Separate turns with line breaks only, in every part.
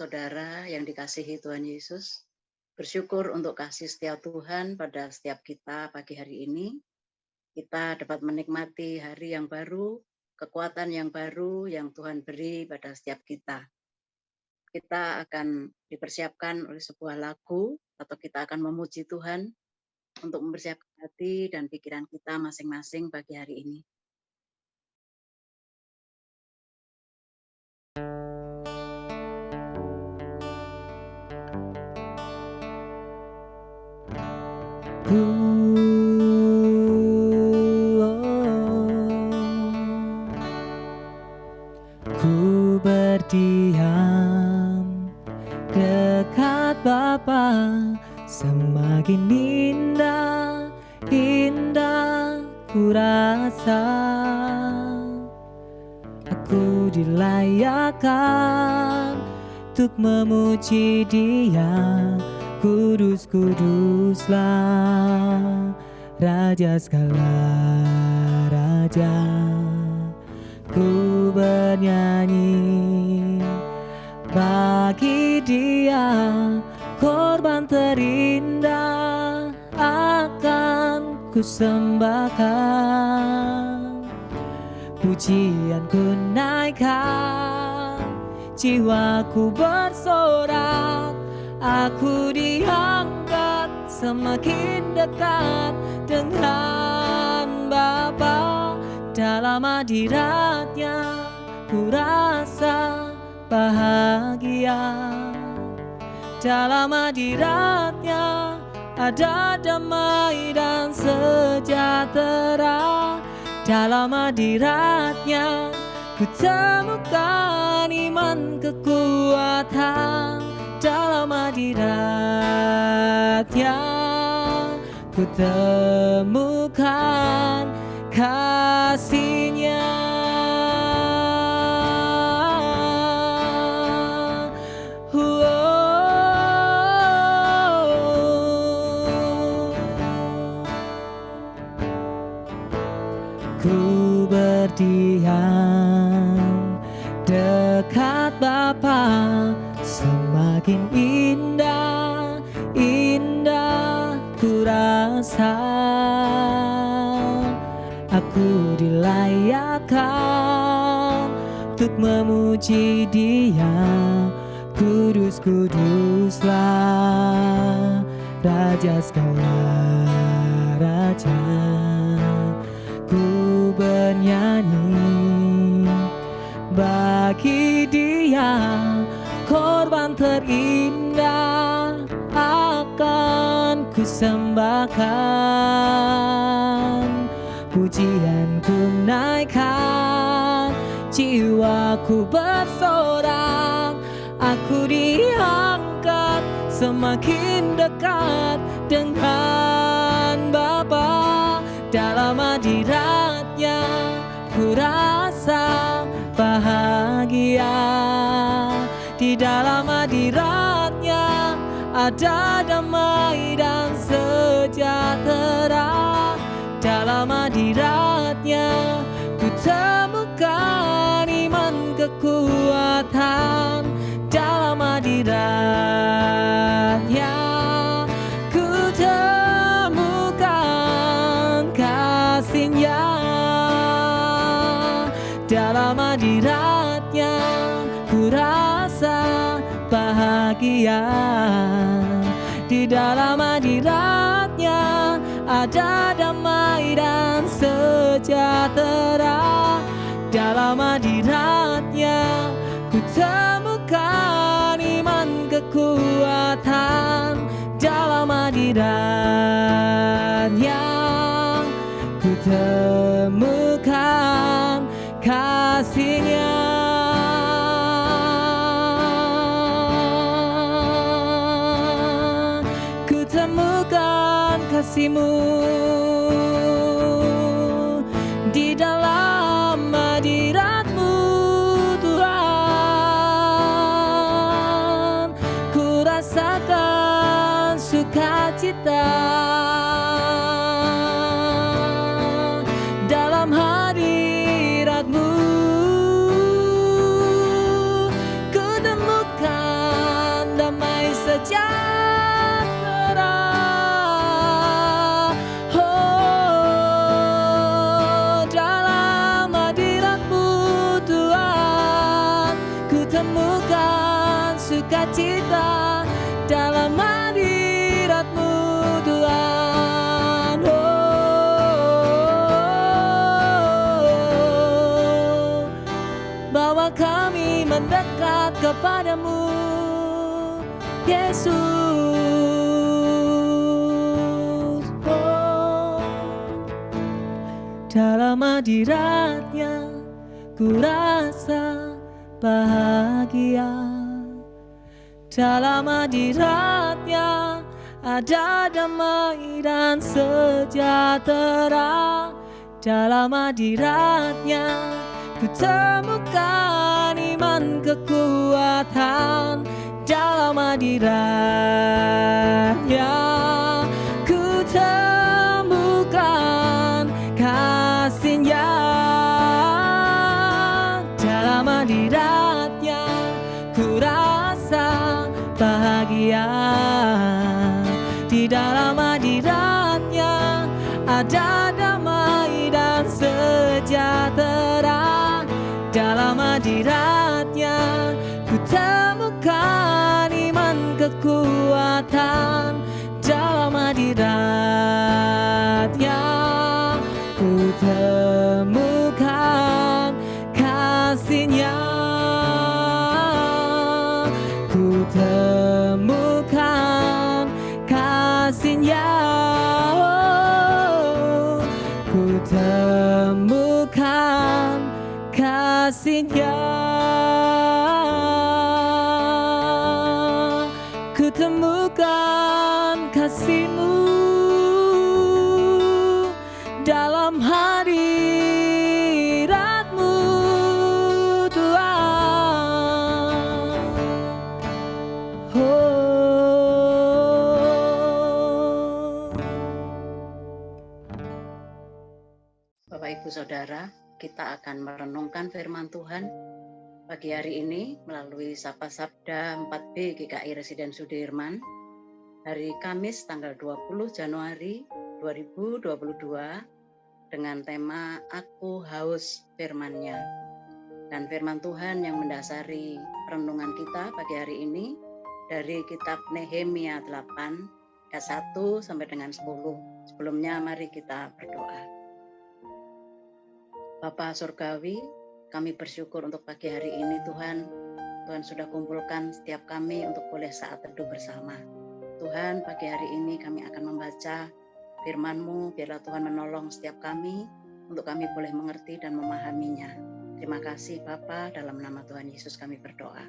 saudara yang dikasihi Tuhan Yesus. Bersyukur untuk kasih setia Tuhan pada setiap kita pagi hari ini. Kita dapat menikmati hari yang baru, kekuatan yang baru yang Tuhan beri pada setiap kita. Kita akan dipersiapkan oleh sebuah lagu atau kita akan memuji Tuhan untuk mempersiapkan hati dan pikiran kita masing-masing pagi hari ini.
Ku berdiam dekat Bapa, semakin indah, indah ku rasa. Aku dilayakkan untuk memuji Dia. Kudus, kuduslah Raja segala raja. Ku bernyanyi bagi Dia, korban terindah akan ku sembahkan. Pujian ku naikkan, jiwaku bersorak. Aku diangkat semakin dekat dengan Bapa. Dalam hadirat-Nya ku rasa bahagia. Dalam hadirat-Nya ada damai dan sejahtera. Dalam hadirat-Nya ku temukan iman kekuatan. Dalam hadirat-Nya ku temukan kasih-Nya. Ku berdiam dekat Bapa, semakin indah, indah ku rasa. Aku dilayakkan untuk memuji Dia. Kudus, kuduslah Raja segala raja. Ku bernyanyi bagi Dia, korban terindah akan ku sembahkan. Pujian ku naikkan, jiwaku bersorak. Aku diangkat semakin dekat dengan Bapa. Dalam hadirat-Nya ku rasa bahagia. Di dalam hadirat-Nya ada damai dan sejahtera. Dalam hadirat-Nya ku temukan iman kekuatan. Dalam hadirat-Nya ku temukan kasih-Nya. Dalam hadirat-Nya ku rasa bahagia. Di dalam hadirat-Nya ada damai dan sejahtera. Dalam hadirat-Nya ku temukan iman kekuatan. Dalam hadirat-Nya ku temukan kasih-Nya. Ku temukan kasih-Mu di dalam hadirat-Mu, Tuhan. Ku rasakan sukacita dalam hadirat-Mu. Ku temukan ku temukan sukacita dalam hadirat-Mu Tuhan. Bawa kami mendekat kepadamu Yesus. Dalam hadirat-Nya ku rasa bahagia. Dalam hadirat-Nya ada damai dan sejahtera. Dalam hadirat-Nya ku temukan iman kekuatan. Dalam hadirat-Nya ku temukan kasih-Nya. Dalam hadirat-Nya ku rasa bahagia. Di dalam hadirat-Nya ada damai dan sejahtera. Dalam hadirat-Nya ku temukan iman kekuatan. Dalam hadirat-Nya ku temukan kasih-Nya. Ku temukan kasih-Nya. Ku temukan kasih-Nya. Ku temukan kasih-Mu dalam hadirat-Mu Tuhan.
Bapak Ibu Saudara, kita akan merenungkan firman Tuhan pagi hari ini melalui Sapa Sabda 4B GKI Residen Sudirman hari Kamis tanggal 20 Januari 2022 dengan tema Aku Haus Firman-Nya. Dan firman Tuhan yang mendasari renungan kita pagi hari ini dari kitab Nehemia 8 ayat 1 sampai dengan 10. Sebelumnya mari kita berdoa. Bapa Surgawi, kami bersyukur untuk pagi hari ini Tuhan. Tuhan sudah kumpulkan setiap kami untuk boleh saat teduh bersama. Tuhan, pagi hari ini kami akan membaca firman-Mu. Biarlah Tuhan menolong setiap kami untuk kami boleh mengerti dan memahaminya. Terima kasih Bapa, dalam nama Tuhan Yesus kami berdoa.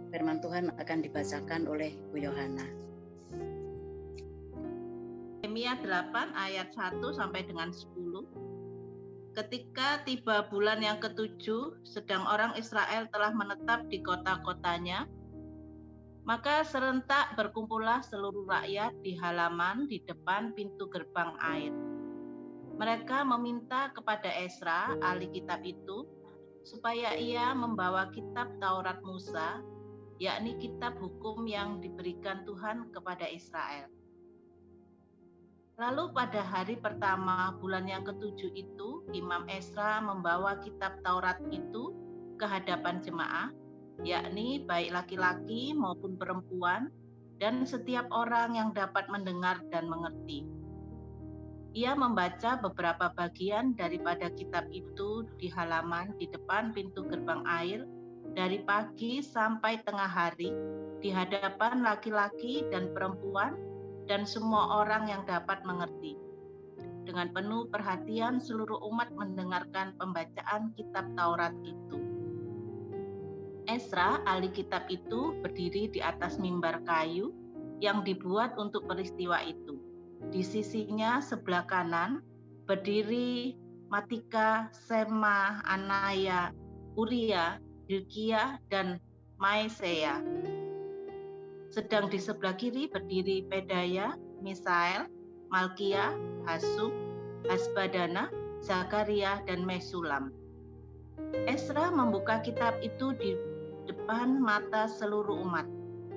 Firman Tuhan akan dibacakan oleh Bu Yohana.
Nehemia 8 ayat 1 sampai dengan 10. Ketika tiba bulan yang ke-7, sedang orang Israel telah menetap di kota-kotanya, maka serentak berkumpullah seluruh rakyat di halaman di depan pintu gerbang air. Mereka meminta kepada Esra, ahli kitab itu, supaya ia membawa kitab Taurat Musa, yakni kitab hukum yang diberikan Tuhan kepada Israel. Lalu pada hari pertama bulan yang ke-7 itu, Imam Esra membawa kitab Taurat itu ke hadapan jemaah, yakni baik laki-laki maupun perempuan, dan setiap orang yang dapat mendengar dan mengerti. Ia membaca beberapa bagian daripada kitab itu di halaman di depan pintu gerbang air, dari pagi sampai tengah hari, di hadapan laki-laki dan perempuan, dan semua orang yang dapat mengerti. Dengan penuh perhatian seluruh umat mendengarkan pembacaan kitab Taurat itu. Esra, ahli kitab itu, berdiri di atas mimbar kayu yang dibuat untuk peristiwa itu. Di sisinya sebelah kanan berdiri Matika, Sema, Anaya, Uria, Hilkia, dan Maesea. Sedang di sebelah kiri berdiri Pedaya, Misael, Malkia, Hasub, Hasbadana, Zakaria, dan Mesulam. Esra membuka kitab itu di depan mata seluruh umat,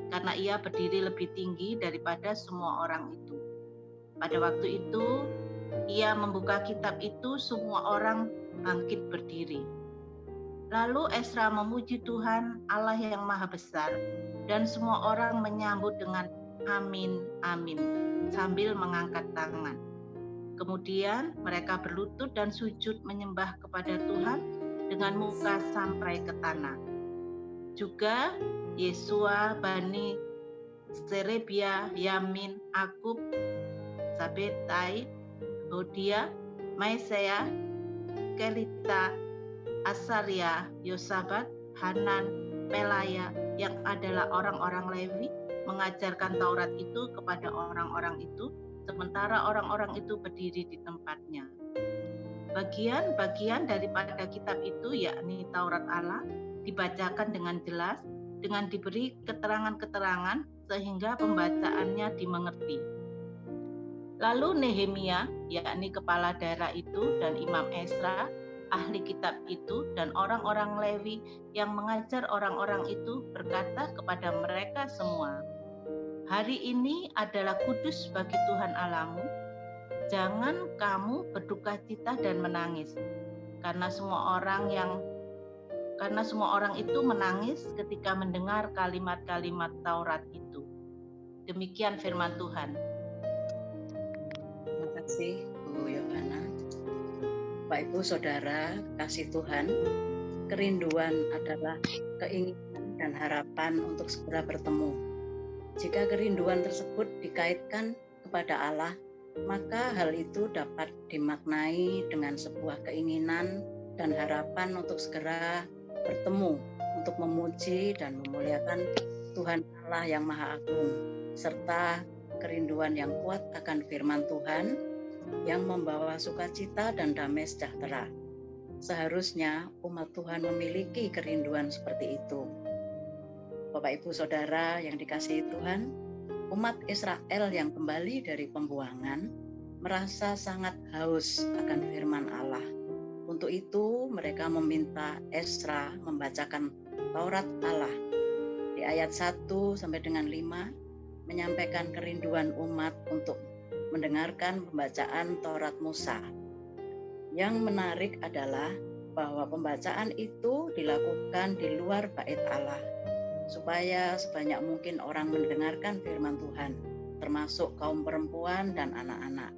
karena ia berdiri lebih tinggi daripada semua orang itu. Pada waktu itu, ia membuka kitab itu, semua orang bangkit berdiri. Lalu Esra memuji Tuhan Allah yang Maha Besar, dan semua orang menyambut dengan amin, amin, sambil mengangkat tangan. Kemudian mereka berlutut dan sujud menyembah kepada Tuhan dengan muka sampai ke tanah. Juga Yesua, Bani Serebia, Yamin, Akub, Sabetai, Hodia, Maisea, Kelita, Asaria, Yosabat, Hanan, Pelaya yang adalah orang-orang Lewi mengajarkan Taurat itu kepada orang-orang itu, sementara orang-orang itu berdiri di tempatnya. Bagian-bagian daripada kitab itu, yakni Taurat Allah, dibacakan dengan jelas, dengan diberi keterangan-keterangan sehingga pembacaannya dimengerti. Lalu Nehemia, yakni kepala daerah itu, dan Imam Esra, ahli kitab itu, dan orang-orang Lewi yang mengajar orang-orang itu berkata kepada mereka semua, "Hari ini adalah kudus bagi Tuhan Allahmu. Jangan kamu berduka cita dan menangis, karena semua orang itu menangis ketika mendengar kalimat-kalimat Taurat itu." Demikian firman Tuhan.
Terima kasih Bu Yohana. Bapak Ibu Saudara, kasih Tuhan, kerinduan adalah keinginan dan harapan untuk segera bertemu. Jika kerinduan tersebut dikaitkan kepada Allah, maka hal itu dapat dimaknai dengan sebuah keinginan dan harapan untuk segera bertemu, untuk memuji dan memuliakan Tuhan Allah yang Maha Agung, serta kerinduan yang kuat akan firman Tuhan yang membawa sukacita dan damai sejahtera. Seharusnya umat Tuhan memiliki kerinduan seperti itu. Bapak Ibu Saudara yang dikasihi Tuhan, umat Israel yang kembali dari pembuangan merasa sangat haus akan firman Allah. Untuk itu mereka meminta Esra membacakan Taurat Allah. Di ayat 1 sampai dengan 5 menyampaikan kerinduan umat untuk mendengarkan pembacaan Taurat Musa. Yang menarik adalah bahwa pembacaan itu dilakukan di luar bait Allah, supaya sebanyak mungkin orang mendengarkan firman Tuhan, termasuk kaum perempuan dan anak-anak.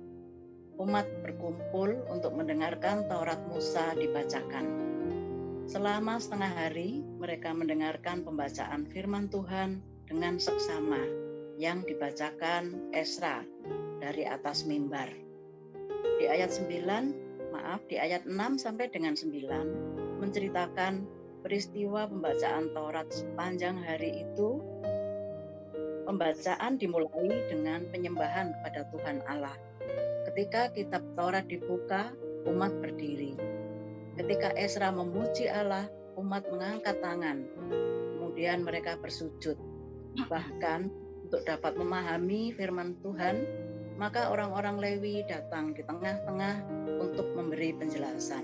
Umat berkumpul untuk mendengarkan Taurat Musa dibacakan. Selama setengah hari, mereka mendengarkan pembacaan firman Tuhan dengan seksama yang dibacakan Esra dari atas mimbar. Di ayat 6 sampai dengan 9 menceritakan peristiwa pembacaan Taurat sepanjang hari itu. Pembacaan dimulai dengan penyembahan kepada Tuhan Allah. Ketika kitab Taurat dibuka, umat berdiri. Ketika Esra memuji Allah, umat mengangkat tangan. Kemudian mereka bersujud. Bahkan untuk dapat memahami firman Tuhan, maka orang-orang Lewi datang di tengah-tengah untuk memberi penjelasan.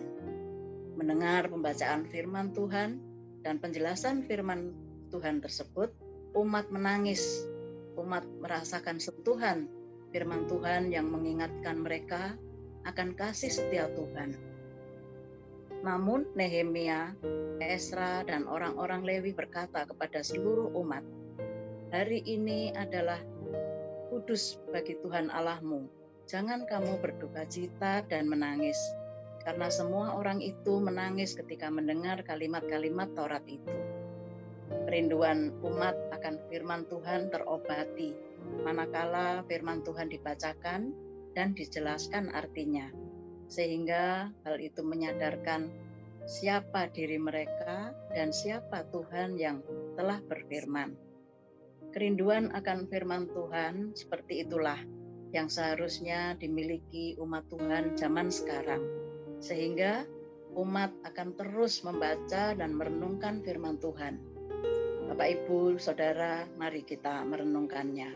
Mendengar pembacaan firman Tuhan dan penjelasan firman Tuhan tersebut, umat menangis. Umat merasakan sentuhan firman Tuhan yang mengingatkan mereka akan kasih setia Tuhan. Namun Nehemia, Esra, dan orang-orang Lewi berkata kepada seluruh umat, "Hari ini adalah kudus bagi Tuhan Allahmu. Jangan kamu berduka cita dan menangis." Karena semua orang itu menangis ketika mendengar kalimat-kalimat Taurat itu. Kerinduan umat akan firman Tuhan terobati manakala firman Tuhan dibacakan dan dijelaskan artinya, sehingga hal itu menyadarkan siapa diri mereka dan siapa Tuhan yang telah berfirman. Kerinduan akan firman Tuhan seperti itulah yang seharusnya dimiliki umat Tuhan zaman sekarang, sehingga umat akan terus membaca dan merenungkan firman Tuhan. Bapak Ibu Saudara, mari kita merenungkannya.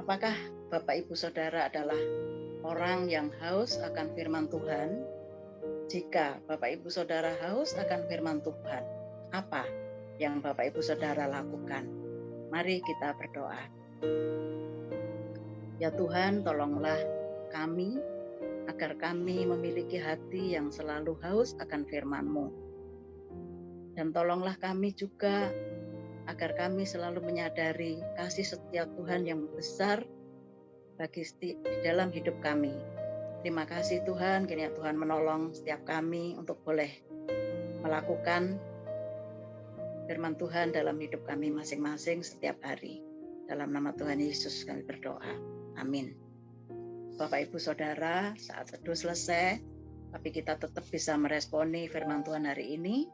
Apakah Bapak Ibu Saudara adalah orang yang haus akan firman Tuhan? Jika Bapak Ibu Saudara haus akan firman Tuhan, apa yang Bapak Ibu Saudara lakukan? Mari kita berdoa. Ya Tuhan, tolonglah kami agar kami memiliki hati yang selalu haus akan firman-Mu. Dan tolonglah kami juga agar kami selalu menyadari kasih setia Tuhan yang besar di dalam hidup kami. Terima kasih Tuhan, kiranya Tuhan menolong setiap kami untuk boleh melakukan firman Tuhan dalam hidup kami masing-masing setiap hari. Dalam nama Tuhan Yesus kami berdoa. Amin. Bapak Ibu Saudara, saat teduh selesai, tapi kita tetap bisa meresponi firman Tuhan hari ini.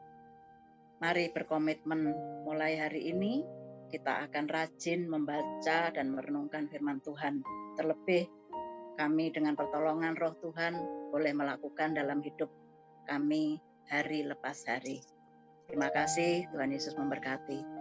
Mari berkomitmen mulai hari ini kita akan rajin membaca dan merenungkan firman Tuhan. Terlebih kami dengan pertolongan Roh Tuhan boleh melakukan dalam hidup kami hari lepas hari. Terima kasih, Tuhan Yesus memberkati.